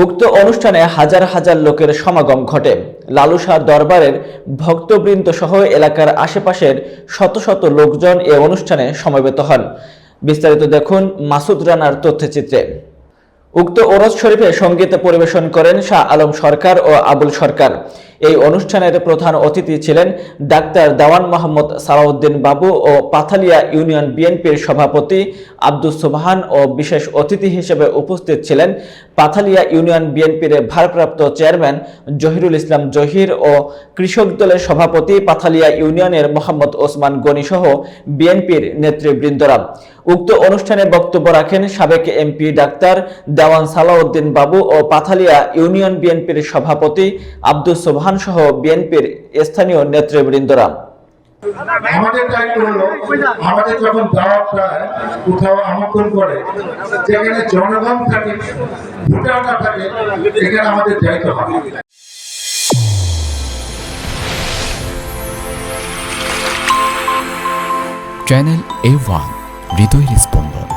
উক্ত অনুষ্ঠানে হাজার হাজার লোকের সমাগম ঘটে। লালুসার দরবারের ভক্তবৃন্দ সহ এলাকার আশেপাশের শত শত লোকজন এ অনুষ্ঠানে সমবেত হন। বিস্তারিত দেখুন মাসুদ রানার তথ্যচিত্রে। উক্ত ওরস শরীফে সঙ্গীত পরিবেশন করেন শাহ আলম সরকার ও আবুল সরকার। এই অনুষ্ঠানের প্রধান অতিথি ছিলেন ডাক্তার দেওয়ান মোহাম্মদ সালাউদ্দিন বাবু ও পাথালিয়া ইউনিয়ন বিএনপির সভাপতি আব্দুস সুবহান ও বিশেষ অতিথি হিসেবে উপস্থিত ছিলেন পাথালিয়া ইউনিয়ন বিএনপির ভারপ্রাপ্ত চেয়ারম্যান জহিরুল ইসলাম জহির ও কৃষক দলের সভাপতি পাথালিয়া ইউনিয়নের মোহাম্মদ ওসমান গনি সহ বিএনপির নেতৃবৃন্দরা। উক্ত অনুষ্ঠানে বক্তব্য রাখেন সাবেক এমপি ডাক্তার দেওয়ান সালাউদ্দিন বাবু ও পাথালিয়া ইউনিয়ন বিএনপির সভাপতি আব্দুস সুবহান সহ বিএনপির স্থানীয় নেতৃবৃন্দরা। আমাদের দায়িত্ব হলো আমাদের যখন দাওয়াত দেয় কোথাও আমন্ত্রণ করে যেখানে জনগণ থাকে ভোটাররা থাকে এখানে আমাদের দায়িত্ব হবে। চ্যানেল A1 হৃদয়ের স্পন্দন।